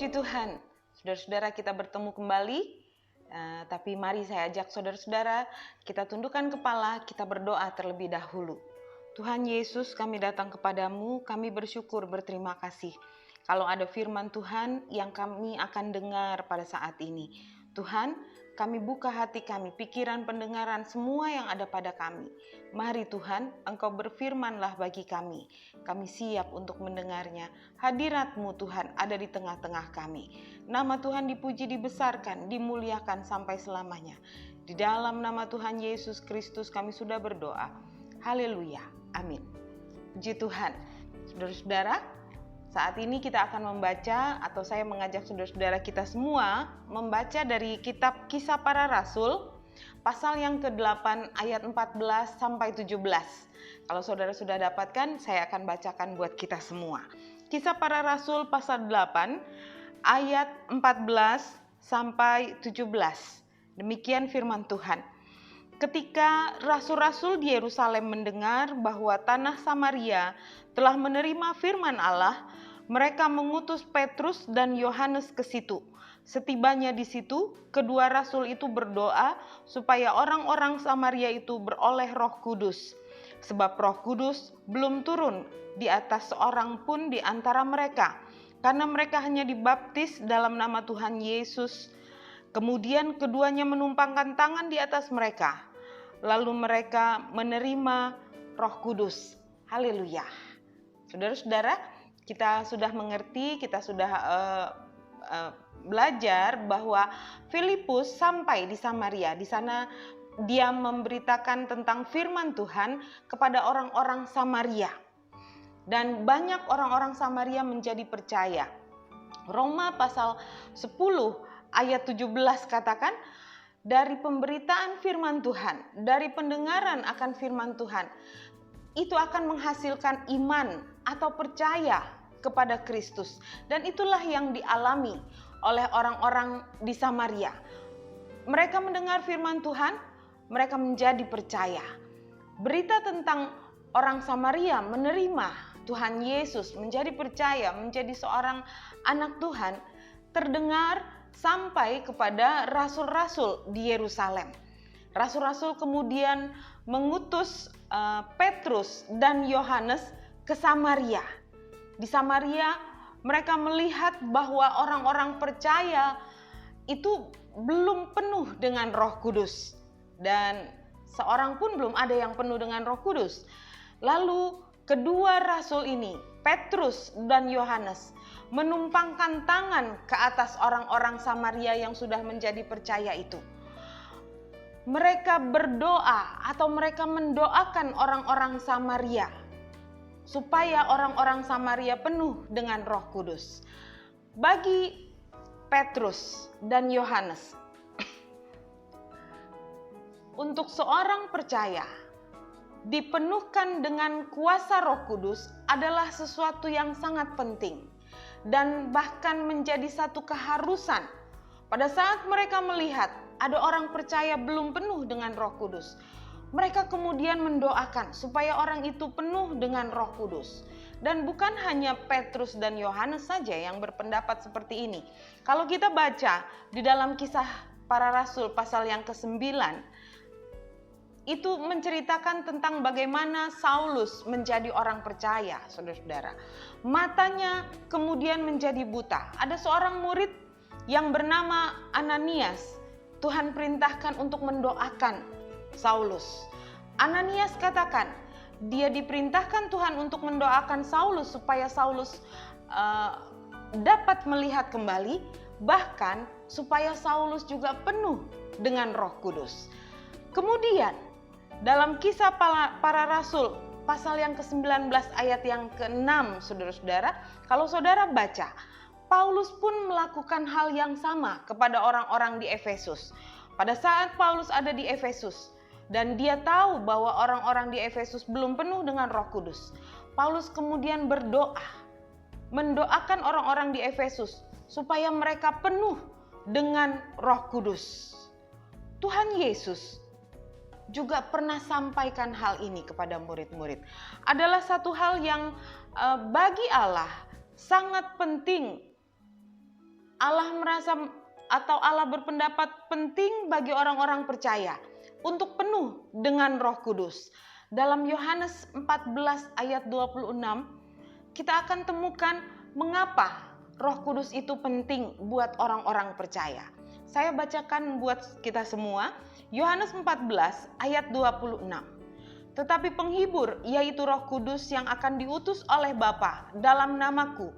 Puji Tuhan, saudara-saudara kita bertemu kembali. Tapi mari saya ajak saudara-saudara, kita tundukkan kepala, kita berdoa terlebih dahulu. Tuhan Yesus, kami datang kepadamu, kami bersyukur, berterima kasih. Kalau ada firman Tuhan yang kami akan dengar pada saat ini. Tuhan, kami buka hati kami, pikiran, pendengaran, semua yang ada pada kami. Mari Tuhan, Engkau berfirmanlah bagi kami. Kami siap untuk mendengarnya. Hadirat-Mu Tuhan ada di tengah-tengah kami. Nama Tuhan dipuji, dibesarkan, dimuliakan sampai selamanya. Di dalam nama Tuhan Yesus Kristus kami sudah berdoa. Haleluya. Amin. Puji Tuhan. Saudara-saudara, saat ini kita akan membaca, atau saya mengajak saudara-saudara kita semua membaca dari kitab Kisah Para Rasul, pasal yang ke-8 ayat 14 sampai 17. Kalau saudara sudah dapatkan, saya akan bacakan buat kita semua. Kisah Para Rasul pasal 8 ayat 14 sampai 17. Demikian firman Tuhan. Ketika rasul-rasul di Yerusalem mendengar bahwa tanah Samaria telah menerima firman Allah, mereka mengutus Petrus dan Yohanes ke situ. Setibanya di situ, kedua rasul itu berdoa supaya orang-orang Samaria itu beroleh Roh Kudus. Sebab Roh Kudus belum turun di atas seorang pun di antara mereka, karena mereka hanya dibaptis dalam nama Tuhan Yesus. Kemudian keduanya menumpangkan tangan di atas mereka, lalu mereka menerima Roh Kudus. Haleluya. Saudara-saudara, kita sudah mengerti, kita sudah belajar bahwa Filipus sampai di Samaria. Di sana dia memberitakan tentang firman Tuhan kepada orang-orang Samaria. Dan banyak orang-orang Samaria menjadi percaya. Roma pasal 10 ayat 17 katakan, dari pemberitaan firman Tuhan, dari pendengaran akan firman Tuhan, itu akan menghasilkan iman atau percaya kepada Kristus. Dan itulah yang dialami oleh orang-orang di Samaria. Mereka mendengar firman Tuhan, mereka menjadi percaya. Berita tentang orang Samaria menerima Tuhan Yesus, menjadi percaya, menjadi seorang anak Tuhan, terdengar sampai kepada rasul-rasul di Yerusalem. Rasul-rasul kemudian mengutus Petrus dan Yohanes ke Samaria. Di Samaria mereka melihat bahwa orang-orang percaya itu belum penuh dengan Roh Kudus. Dan seorang pun belum ada yang penuh dengan Roh Kudus. Lalu kedua rasul ini, Petrus dan Yohanes, menumpangkan tangan ke atas orang-orang Samaria yang sudah menjadi percaya itu. Mereka berdoa atau mereka mendoakan orang-orang Samaria supaya orang-orang Samaria penuh dengan Roh Kudus. Bagi Petrus dan Yohanes, untuk seorang percaya dipenuhkan dengan kuasa Roh Kudus adalah sesuatu yang sangat penting dan bahkan menjadi satu keharusan. Pada saat mereka melihat ada orang percaya belum penuh dengan Roh Kudus, mereka kemudian mendoakan supaya orang itu penuh dengan Roh Kudus. Dan bukan hanya Petrus dan Yohanes saja yang berpendapat seperti ini. Kalau kita baca di dalam Kisah Para Rasul pasal yang ke-9, itu menceritakan tentang bagaimana Saulus menjadi orang percaya, saudara-saudara. Matanya kemudian menjadi buta. Ada seorang murid yang bernama Ananias. Tuhan perintahkan untuk mendoakan Saulus. Ananias katakan, dia diperintahkan Tuhan untuk mendoakan Saulus supaya Saulus dapat melihat kembali, bahkan supaya Saulus juga penuh dengan Roh Kudus. Kemudian dalam Kisah Para Rasul pasal yang ke-19 ayat yang ke-6, saudara-saudara, kalau saudara baca, Paulus pun melakukan hal yang sama kepada orang-orang di Efesus. Pada saat Paulus ada di Efesus dan dia tahu bahwa orang-orang di Efesus belum penuh dengan Roh Kudus, Paulus kemudian berdoa, mendoakan orang-orang di Efesus supaya mereka penuh dengan Roh Kudus. Tuhan Yesus juga pernah sampaikan hal ini kepada murid-murid. Adalah satu hal yang bagi Allah sangat penting Allah merasa atau Allah berpendapat penting bagi orang-orang percaya untuk penuh dengan Roh Kudus. Dalam Yohanes 14 ayat 26, kita akan temukan mengapa Roh Kudus itu penting buat orang-orang percaya. Saya bacakan buat kita semua, Yohanes 14 ayat 26. Tetapi penghibur, yaitu Roh Kudus yang akan diutus oleh Bapa dalam namaku,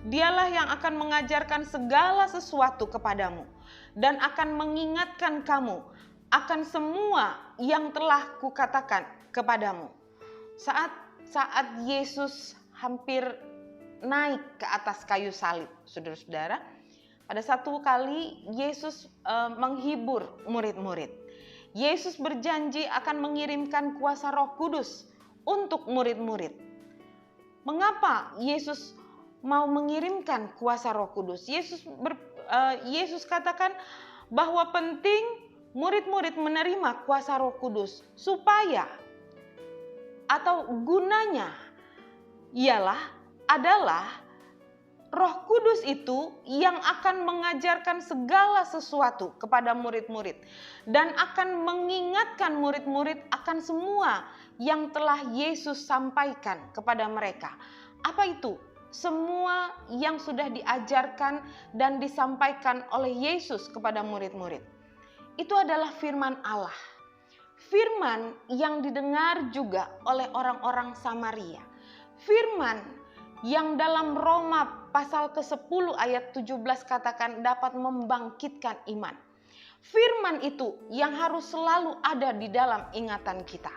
Dialah yang akan mengajarkan segala sesuatu kepadamu dan akan mengingatkan kamu akan semua yang telah kukatakan kepadamu. Saat Yesus hampir naik ke atas kayu salib, saudara-saudara, pada satu kali Yesus menghibur murid-murid. Yesus berjanji akan mengirimkan kuasa Roh Kudus untuk murid-murid. Mengapa Yesus mau mengirimkan kuasa Roh Kudus? Yesus katakan bahwa penting murid-murid menerima kuasa Roh Kudus supaya atau gunanya adalah Roh Kudus itu yang akan mengajarkan segala sesuatu kepada murid-murid dan akan mengingatkan murid-murid akan semua yang telah Yesus sampaikan kepada mereka. Apa itu? Semua yang sudah diajarkan dan disampaikan oleh Yesus kepada murid-murid. Itu adalah firman Allah. Firman yang didengar juga oleh orang-orang Samaria. Firman yang dalam Roma pasal ke-10 ayat 17 katakan dapat membangkitkan iman. Firman itu yang harus selalu ada di dalam ingatan kita.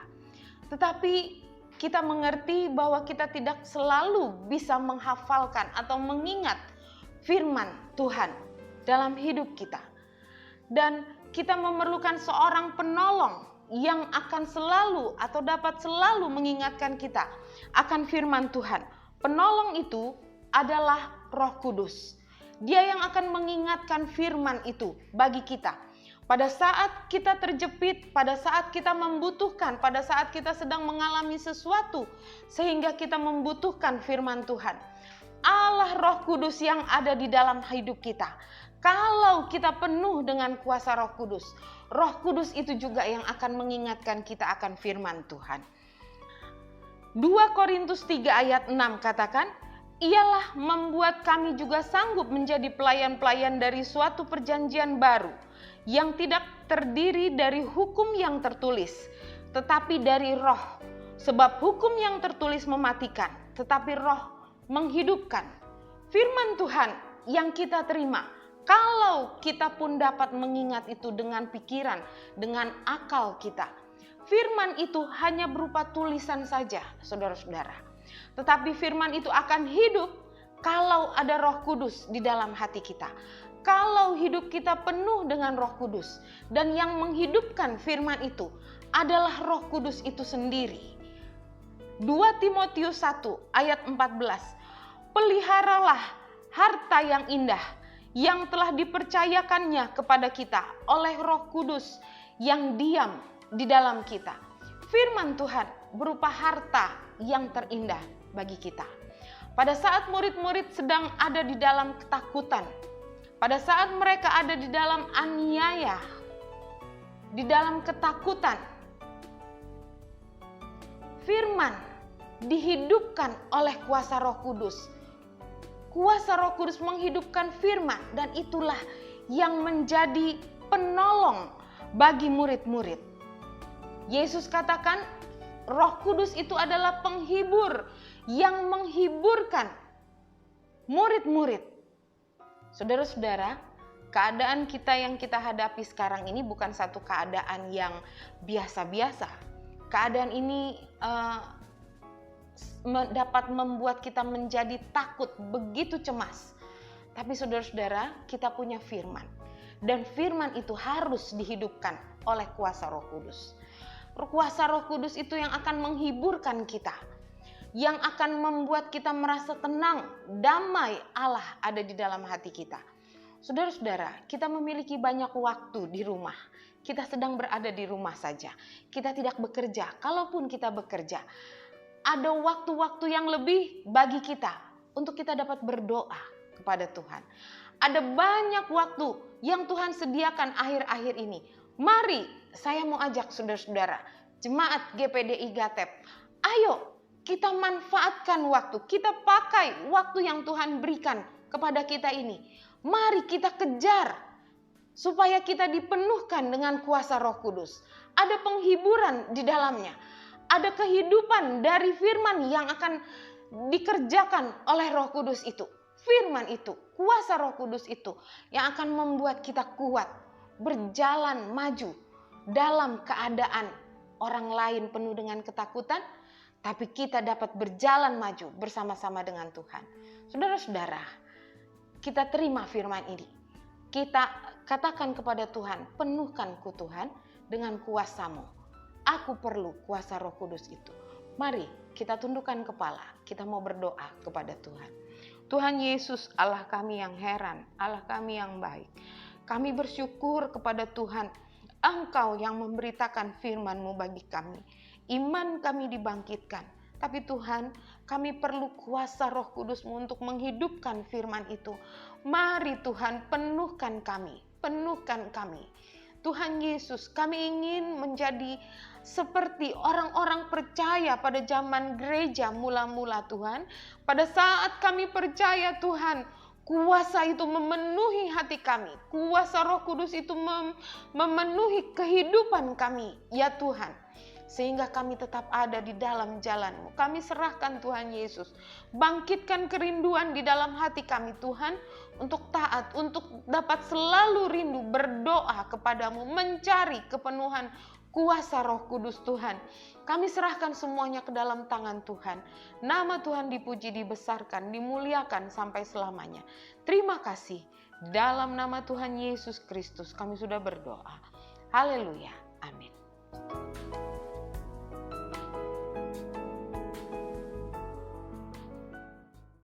Tetapi kita mengerti bahwa kita tidak selalu bisa menghafalkan atau mengingat firman Tuhan dalam hidup kita. Dan kita memerlukan seorang penolong yang akan selalu atau dapat selalu mengingatkan kita akan firman Tuhan. Penolong itu adalah Roh Kudus. Dia yang akan mengingatkan firman itu bagi kita. Pada saat kita terjepit, pada saat kita membutuhkan, pada saat kita sedang mengalami sesuatu sehingga kita membutuhkan firman Tuhan. Allah Roh Kudus yang ada di dalam hidup kita. Kalau kita penuh dengan kuasa Roh Kudus, Roh Kudus itu juga yang akan mengingatkan kita akan firman Tuhan. 2 Korintus 3 ayat 6 katakan, ialah membuat kami juga sanggup menjadi pelayan-pelayan dari suatu perjanjian baru yang tidak terdiri dari hukum yang tertulis, tetapi dari Roh. Sebab hukum yang tertulis mematikan, tetapi Roh menghidupkan. Firman Tuhan yang kita terima, kalau kita pun dapat mengingat itu dengan pikiran, dengan akal kita. Firman itu hanya berupa tulisan saja, saudara-saudara. Tetapi firman itu akan hidup kalau ada Roh Kudus di dalam hati kita. Kalau hidup kita penuh dengan Roh Kudus dan yang menghidupkan firman itu adalah Roh Kudus itu sendiri. 2 Timotius 1 ayat 14. Peliharalah harta yang indah yang telah dipercayakannya kepada kita oleh Roh Kudus yang diam di dalam kita. Firman Tuhan berupa harta yang terindah bagi kita. Pada saat murid-murid sedang ada di dalam ketakutan, pada saat mereka ada di dalam aniaya, di dalam ketakutan, firman dihidupkan oleh kuasa Roh Kudus. Kuasa Roh Kudus menghidupkan firman dan itulah yang menjadi penolong bagi murid-murid. Yesus katakan Roh Kudus itu adalah penghibur yang menghiburkan murid-murid. Saudara-saudara, keadaan kita yang kita hadapi sekarang ini bukan satu keadaan yang biasa-biasa. Keadaan ini dapat membuat kita menjadi takut, begitu cemas. Tapi saudara-saudara, kita punya firman. Dan firman itu harus dihidupkan oleh kuasa Roh Kudus. Kuasa Roh Kudus itu yang akan menghiburkan kita. Yang akan membuat kita merasa tenang, damai Allah ada di dalam hati kita. Saudara-saudara, kita memiliki banyak waktu di rumah. Kita sedang berada di rumah saja. Kita tidak bekerja. Kalaupun kita bekerja, ada waktu-waktu yang lebih bagi kita untuk kita dapat berdoa kepada Tuhan. Ada banyak waktu yang Tuhan sediakan akhir-akhir ini. Mari, saya mau ajak saudara-saudara, jemaat GPDI Gatep, ayo kita manfaatkan waktu, kita pakai waktu yang Tuhan berikan kepada kita ini. Mari kita kejar supaya kita dipenuhkan dengan kuasa Roh Kudus. Ada penghiburan di dalamnya. Ada kehidupan dari firman yang akan dikerjakan oleh Roh Kudus itu. Firman itu, kuasa Roh Kudus itu yang akan membuat kita kuat, berjalan maju dalam keadaan orang lain penuh dengan ketakutan, tapi kita dapat berjalan maju bersama-sama dengan Tuhan. Saudara-saudara, kita terima firman ini. Kita katakan kepada Tuhan, penuhkanku Tuhan dengan kuasa-Mu. Aku perlu kuasa Roh Kudus itu. Mari kita tundukkan kepala, kita mau berdoa kepada Tuhan. Tuhan Yesus, Allah kami yang heran, Allah kami yang baik. Kami bersyukur kepada Tuhan, Engkau yang memberitakan firman-Mu bagi kami. Iman kami dibangkitkan. Tapi Tuhan, kami perlu kuasa Roh Kudus-Mu untuk menghidupkan firman itu. Mari Tuhan, penuhkan kami, penuhkan kami. Tuhan Yesus, kami ingin menjadi seperti orang-orang percaya pada zaman gereja mula-mula Tuhan. Pada saat kami percaya Tuhan, kuasa itu memenuhi hati kami. Kuasa Roh Kudus itu memenuhi kehidupan kami. Ya Tuhan, sehingga kami tetap ada di dalam jalan-Mu. Kami serahkan Tuhan Yesus. Bangkitkan kerinduan di dalam hati kami Tuhan, untuk taat, untuk dapat selalu rindu berdoa kepadamu, mencari kepenuhan kuasa Roh Kudus Tuhan. Kami serahkan semuanya ke dalam tangan Tuhan. Nama Tuhan dipuji, dibesarkan, dimuliakan sampai selamanya. Terima kasih. Dalam nama Tuhan Yesus Kristus kami sudah berdoa. Haleluya. Amin.